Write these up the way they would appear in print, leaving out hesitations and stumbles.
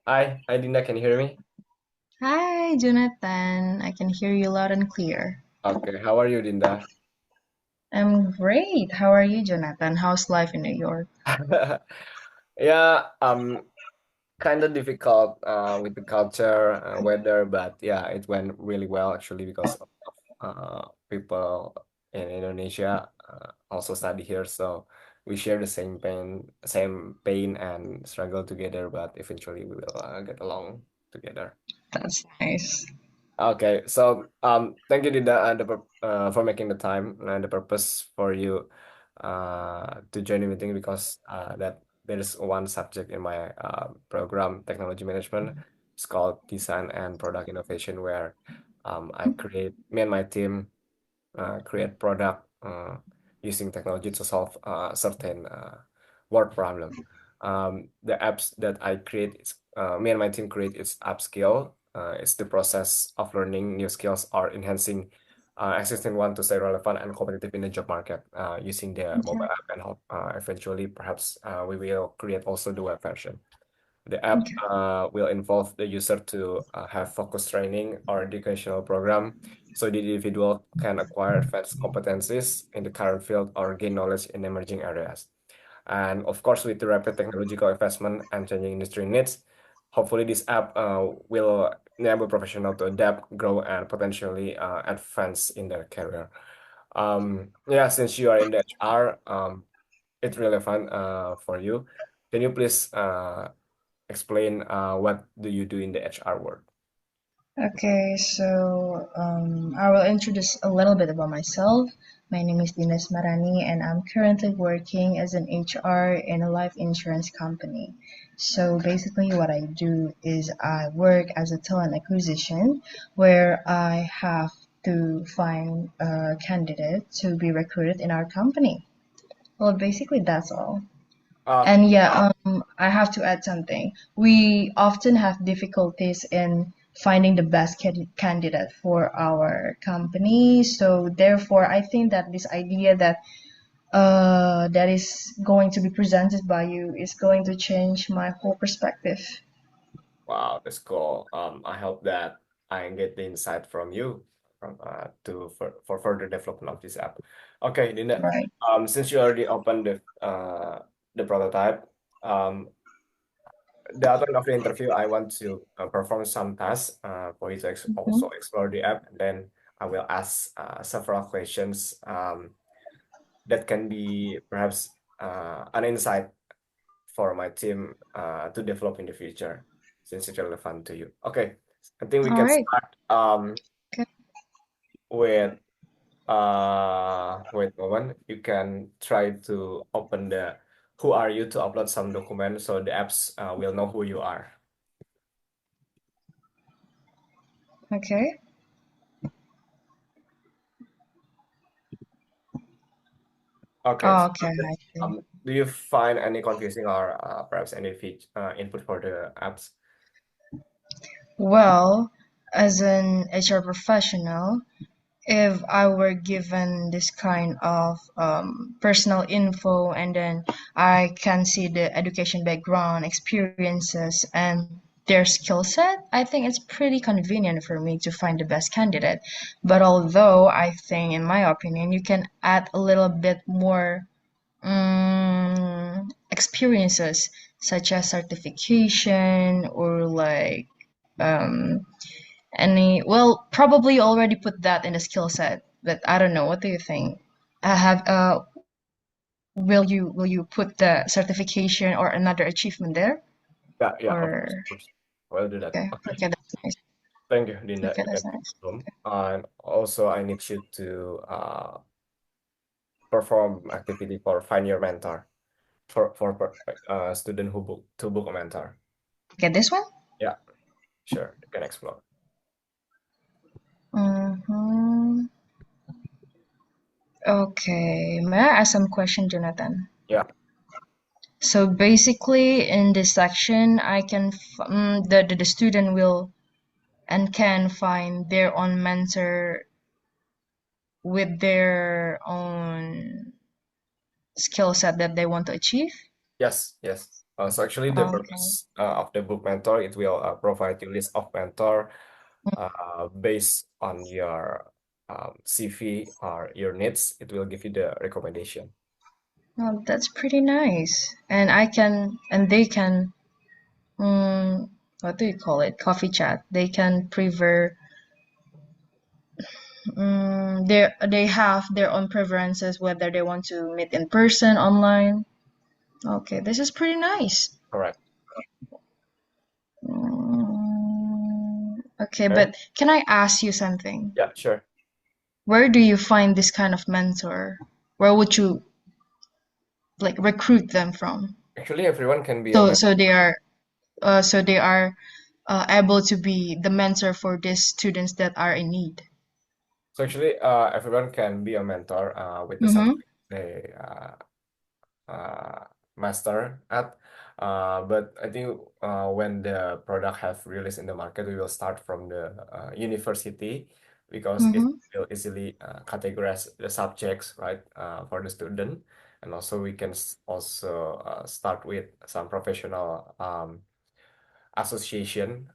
Hi, Dinda, can you hear me? Hi, Jonathan. I can hear you loud and clear. Okay, how are you, Dinda? I'm great. How are you, Jonathan? How's life in New York? Yeah, kind of difficult with the culture, weather, but yeah, it went really well actually because of people in Indonesia also study here, so we share the same pain and struggle together, but eventually we will get along together. That's nice. Okay, so thank you, Dinda, for making the time and the purpose for you to join the meeting because that there is one subject in my program, technology management. It's called design and product innovation, where me and my team create product using technology to solve certain work problem. The apps that I create, me and my team create is upskill. It's the process of learning new skills or enhancing existing one to stay relevant and competitive in the job market using the mobile Okay. app and eventually perhaps we will create also the web version. The app Okay. will involve the user to have focused training or educational program so the individual can acquire advanced competencies in the current field or gain knowledge in emerging areas. And of course, with the rapid technological investment and changing industry needs, hopefully this app will enable professional to adapt, grow, and potentially advance in their career. Yeah, since you are in the HR, it's relevant for you. Can you please explain what do you do in the HR world? Okay, so I will introduce a little bit about myself. My name is Dinda Smarani, and I'm currently working as an HR in a life insurance company. So basically, what I do is I work as a talent acquisition, where I have to find a candidate to be recruited in our company. Well, basically, that's all. Uh, And yeah, I have to add something. We often have difficulties in finding the best candidate for our company. So therefore, I think that this idea that is going to be presented by you is going to change my whole perspective. wow, that's cool. I hope that I get the insight from you for further development of this app. Okay, Dinda. Right. Since you already opened the prototype, the outline of the interview, I want to perform some tasks for you to also Mhm. explore the app, and then I will ask several questions that can be perhaps an insight for my team to develop in the future since it's relevant to you. Okay, I think we All can right. start Okay. with wait a moment. You can try to open the who are you to upload some document so the apps will know who you are. Okay. Okay, so Oh, okay. I see. do you find any confusing or perhaps any input for the apps? Well, as an HR professional, if I were given this kind of personal info and then I can see the education background, experiences, and their skill set, I think it's pretty convenient for me to find the best candidate. But although I think, in my opinion, you can add a little bit more experiences such as certification or like um, well, probably already put that in the skill set, but I don't know. What do you think? Have will you put the certification or another achievement there? Yeah, yeah, of course, Or of course. We'll do that. okay, Okay. okay, that's nice. Thank you, Linda. Okay, You can that's nice. room. And also, I need you to perform activity for find your mentor for student who book a mentor. Okay, this one. Yeah, sure. You can explore. Mm-hmm. Okay, may I ask some question, Jonathan? Yeah. So basically, in this section, the student will and can find their own mentor with their own skill set that they want to achieve. Yes. Yes. So actually, the Okay. purpose of the book mentor, it will provide you list of mentor based on your CV or your needs. It will give you the recommendation. Well, that's pretty nice. And they can, what do you call it? Coffee chat. They can prefer, they have their own preferences whether they want to meet in person, online. Okay, this is pretty nice. Correct. Okay, Okay. but can I ask you something? Yeah, sure. Where do you find this kind of mentor? Where would you like recruit them from? Actually, everyone can be a So mentor. so they are so they are able to be the mentor for these students that are in need. So actually, everyone can be a mentor with the Mm-hmm. subject they uh, master at. But I think when the product have released in the market, we will start from the university because it Mm-hmm. will easily categorize the subjects, right, for the student. And also we can also start with some professional association.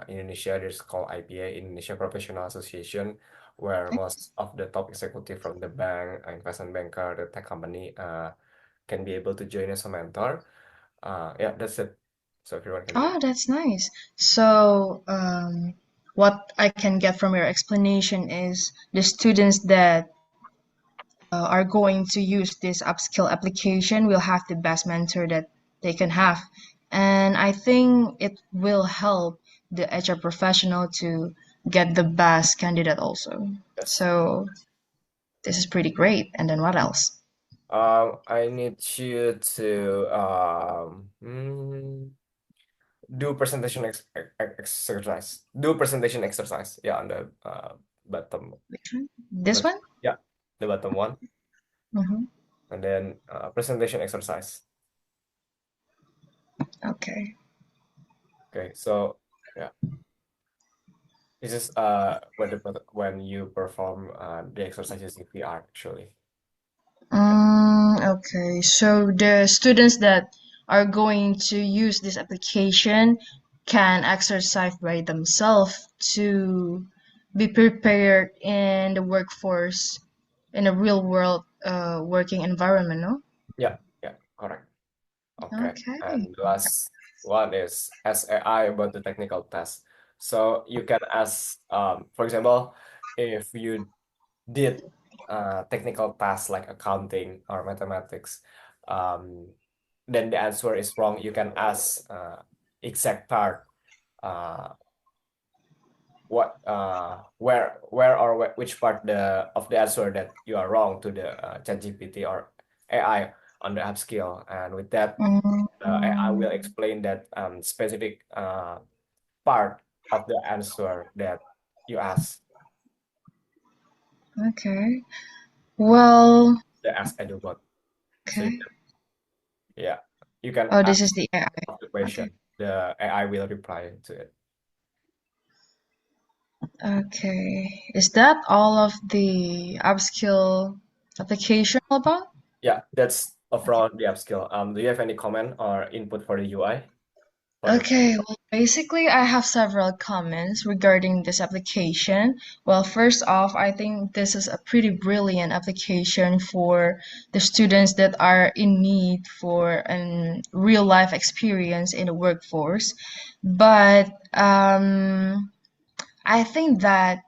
In Indonesia, there's called IPA, Indonesia Professional Association, where most of the top executive from the bank, investment banker, the tech company can be able to join as a mentor. Yeah, that's it. So everyone can be. Oh, that's nice. So, what I can get from your explanation is the students that are going to use this upskill application will have the best mentor that they can have. And I think it will help the HR professional to get the best candidate also. Yes. So, this is pretty great. And then what else? I need you to do presentation exercise. Do presentation exercise. Yeah, on the bottom. Which one? This one? Yeah, the bottom one, Mm-hmm. and then presentation exercise. Okay. Okay, so yeah, this is when you perform the exercises in VR actually. Okay, so the students that are going to use this application can exercise by themselves to be prepared in the workforce in a real world working environment, no? Yeah, yeah, correct. Okay, Okay. and the last one is ask AI about the technical test. So you can ask, for example, if you did technical tasks like accounting or mathematics, um, then the answer is wrong. You can ask exact part, uh, what where or which part of the answer that you are wrong to the ChatGPT or AI on the upskill, and with that AI Mm, will explain that specific part of the answer that you ask. okay. Well, The ask edubot. So you okay. can, yeah, you can Oh, ask this is the AI. the Okay. question. The AI will reply to it. Okay. Is that all of the upskill application all about? Yeah, that's overall the upskill. Do you have any comment or input for the UI for the? Okay, well, basically, I have several comments regarding this application. Well, first off, I think this is a pretty brilliant application for the students that are in need for a real life experience in the workforce. But I think that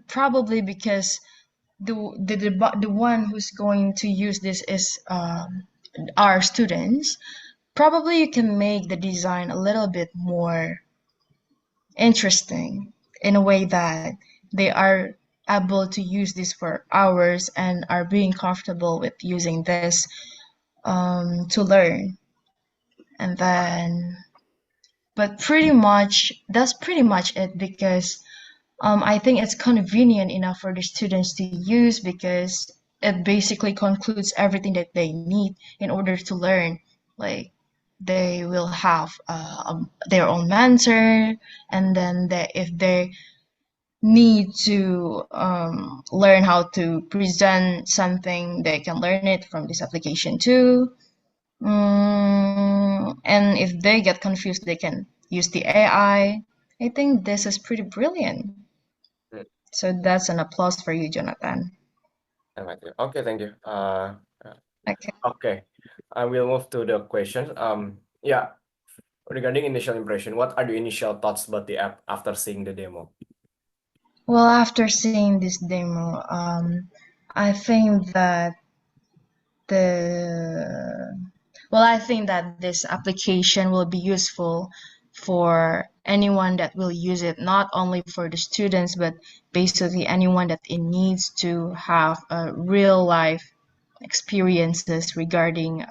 probably because the one who's going to use this is our students. Probably you can make the design a little bit more interesting in a way that they are able to use this for hours and are being comfortable with using this to learn. And then, but pretty much that's pretty much it because I think it's convenient enough for the students to use because it basically concludes everything that they need in order to learn. Like they will have their own mentor, and then if they need to learn how to present something, they can learn it from this application too. And if they get confused, they can use the AI. I think this is pretty brilliant. Mm, So that's an applause for you, Jonathan. Okay, thank you. Okay. Okay, I will move to the questions. Yeah, regarding initial impression, what are the initial thoughts about the app after seeing the demo? Well, after seeing this demo, I think that the I think that this application will be useful for anyone that will use it, not only for the students, but basically anyone that it needs to have real life experiences regarding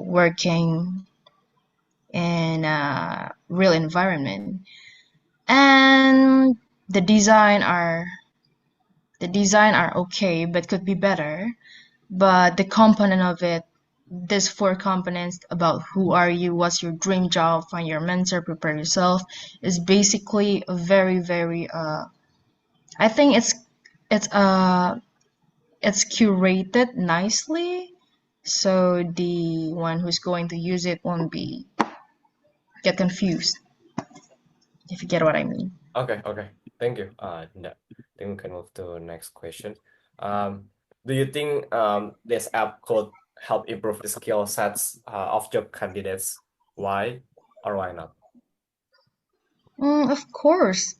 working in a real environment. And the design are okay, but could be better. But the component of it, these four components about who are you, what's your dream job, find your mentor, prepare yourself, is basically a very, very I think it's it's curated nicely, so the one who's going to use it won't be get confused, if you get what I mean. Okay, thank you. No, I think we can move to next question. Um, do you think this app could help improve the skill sets of job candidates? Why or why not? Of course.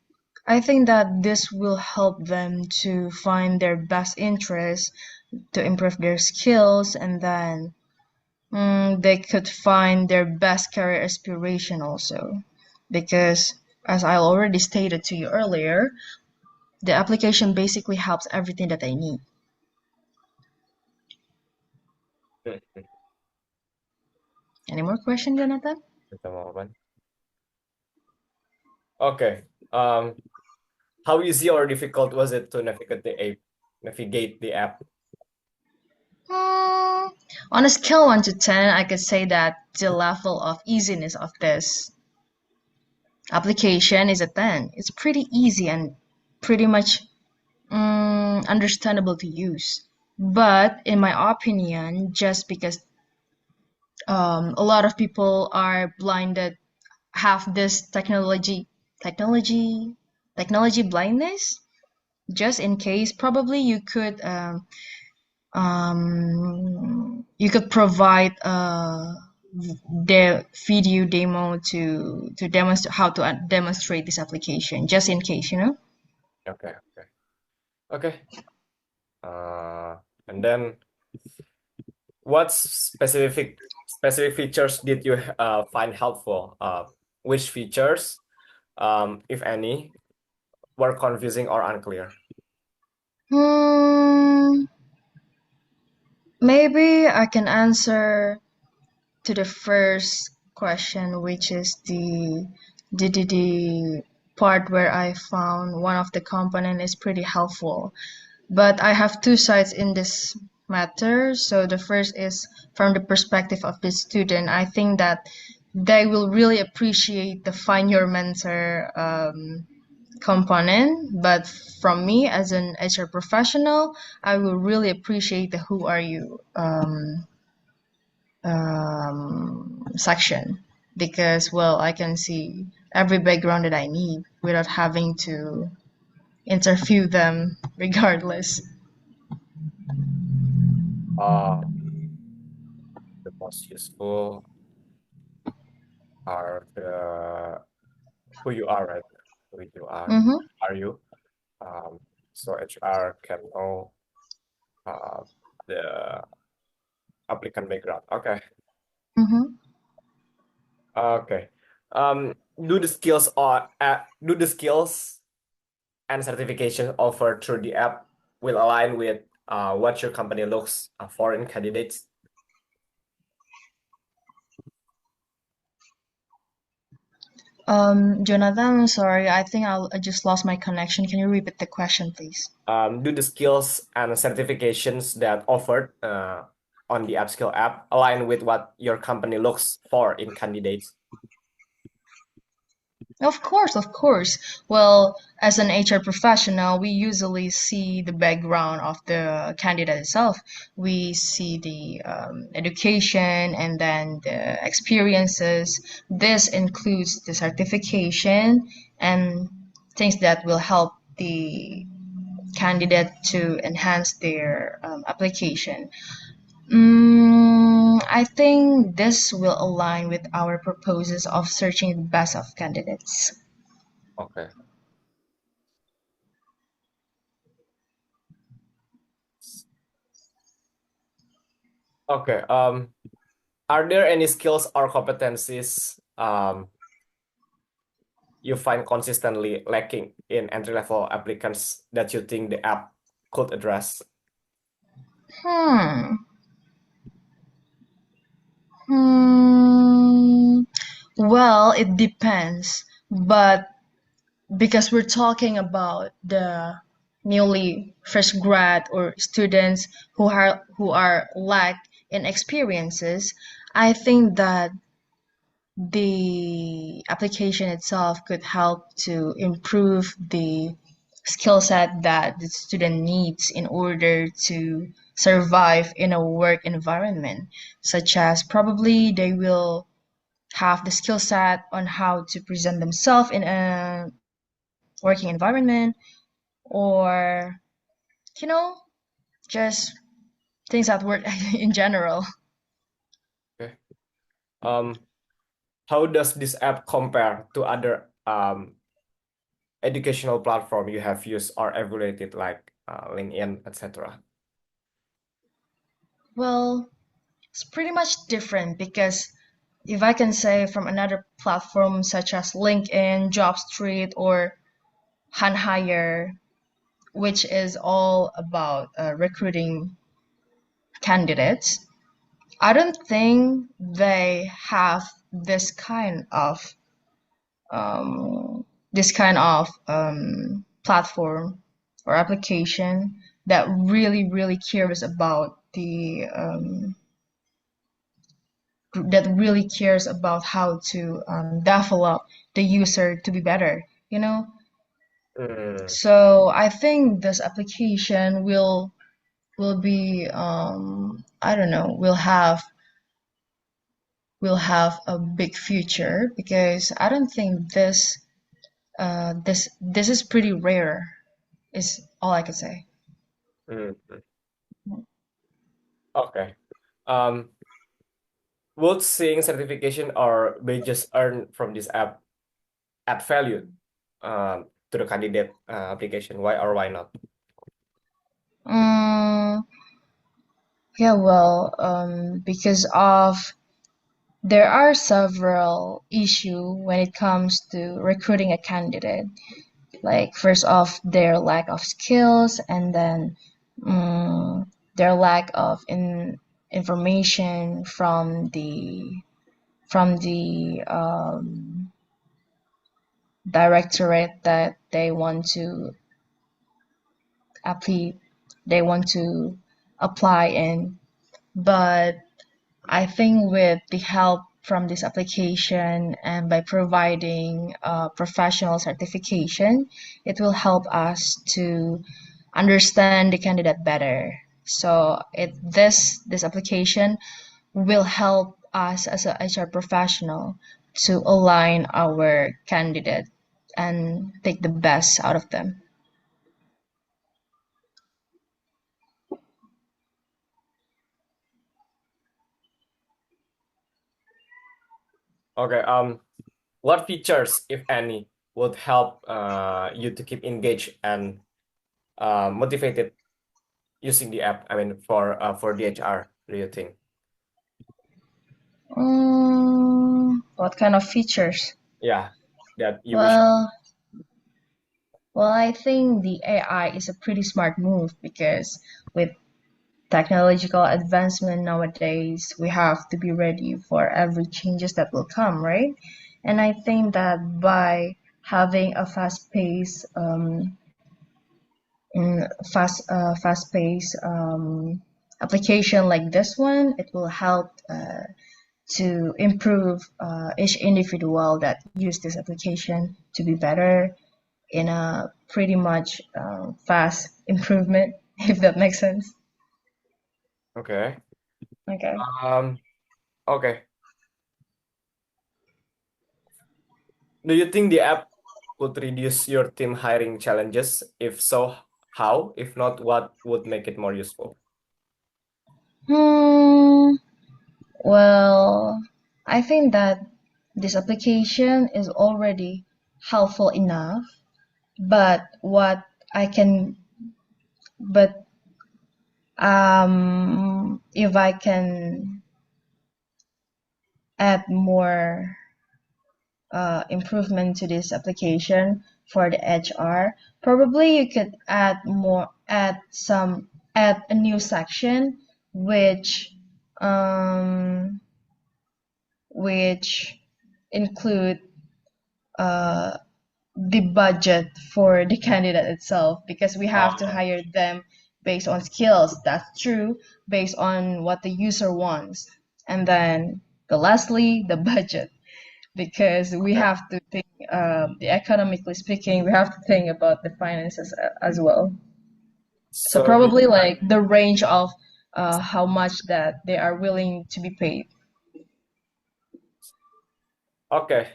I think that this will help them to find their best interests, to improve their skills, and then they could find their best career aspiration also. Because, as I already stated to you earlier, the application basically helps everything that they need. Hmm, Any more questions, Jonathan? Just a moment. Okay. How easy or difficult was it to navigate the app? Navigate the app. Hmm, on a scale 1 to 10, I could say that the level of easiness of this application is a 10. It's pretty easy and pretty much understandable to use. But in my opinion, just because a lot of people are blinded, have this technology, technology blindness, just in case, probably you could provide the video demo to demonstrate how to demonstrate this application, just in case, you know. Okay. Uh, and then what specific features did you find helpful? Which features, if any, were confusing or unclear? Hmm, maybe I can answer to the first question, which is the part where I found one of the component is pretty helpful. But I have two sides in this matter. So the first is from the perspective of the student. I think that they will really appreciate the find your mentor component. But from me as an HR professional, I will really appreciate the who are you section, because well, I can see every background that I need without having to interview them regardless. Uh, the most useful are the who you are, right? Who you Mm-hmm. are you? Um, so HR can know uh, the applicant background. Mm-hmm. Okay. Do the skills and certification offered through the app will align with what your company looks for in candidates? Jonathan, I'm sorry. I think I just lost my connection. Can you repeat the question, please? Do the skills and certifications that offered on the upskill app align with what your company looks for in candidates? Of course, of course. Well, as an HR professional, we usually see the background of the candidate itself. We see the education and then the experiences. This includes the certification and things that will help the candidate to enhance their application. I think this will align with our purposes of searching the best of candidates. Okay. Okay. Are there any skills or competencies you find consistently lacking in entry-level applicants that you think the app could address? Hmm. Hmm. Well, it depends, but because we're talking about the newly fresh grad or students who are lack in experiences, I think that the application itself could help to improve the skill set that the student needs in order to survive in a work environment, such as probably they will have the skill set on how to present themselves in a working environment or, you know, just things at work in general. Okay. Um, how does this app compare to other educational platform you have used or evaluated, like LinkedIn, etc.? Well, it's pretty much different because if I can say from another platform such as LinkedIn, JobStreet, or Hire, which is all about recruiting candidates, I don't think they have this kind of platform or application that really cares about the that really cares about how to develop the user to be better, you know. Mm, So I think this application will be I don't know, will have a big future because I don't think this is pretty rare is all I could say. mm, mm. Okay. Um, would seeing certification or badges earned from this app add value to the candidate application? Why or why not? Mm, yeah, well, because of there are several issues when it comes to recruiting a candidate. Like first off, their lack of skills, and then their lack of information from the directorate that apply they want to apply in. But I think with the help from this application and by providing professional certification, it will help us to understand the candidate better. So this application will help us as a HR professional to align our candidate and take the best out of them. Okay. What features, if any, would help you to keep engaged and motivated using the app? I mean, for the HR, do you think? What kind of features? Yeah, that you wish. Well, Well, I think the AI is a pretty smart move because with technological advancement nowadays, we have to be ready for every changes that will come, right? And I think that by having a fast-paced application like this one, it will help. to improve each individual that use this application to be better in a pretty much fast improvement, if that makes sense. Okay. Okay. Um, okay. Do you think the app would reduce your team hiring challenges? If so, how? If not, what would make it more useful? Hmm. Well, I think that this application is already helpful enough, but what I can, but if I can add more improvement to this application for the HR, probably you could add a new section which um, which include uh, the budget for the candidate itself because we have to Uh, hire them based on skills. That's true, based on what the user wants. And then lastly, the budget because we okay. have to think, economically speaking, we have to think about the finances as well. So So, probably like the range of how much that they are willing to be paid. okay.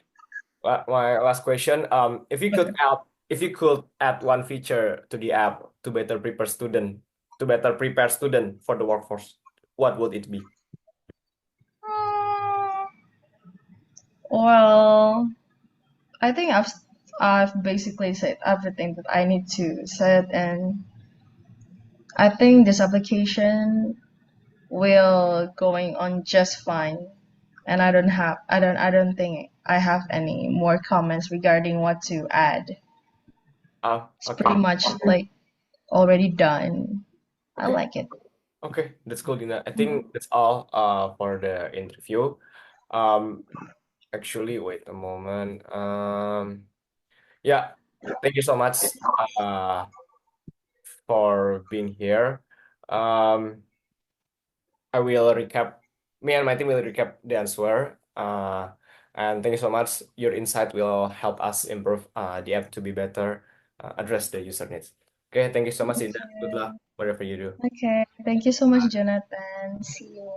My last question. If you could add one feature to the app to better prepare student for the workforce, what would it be? Mm, Well, I think I've basically said everything that I need to said, and I think this application will going on just fine. And I don't think I have any more comments regarding what to add. It's pretty Okay. much like already done. I Okay. like it. Okay. That's cool, Dina. I think that's all for the interview. Um, Actually, wait a moment. Yeah, thank you so much for being here. Um, I will recap. Me and my team will recap the answer. And thank you so much. Your insight will help us improve the app to be better, address the user needs. Okay, thank you so much, Indah. Good luck, whatever you do. Okay. Thank you so much, Jonathan. See you.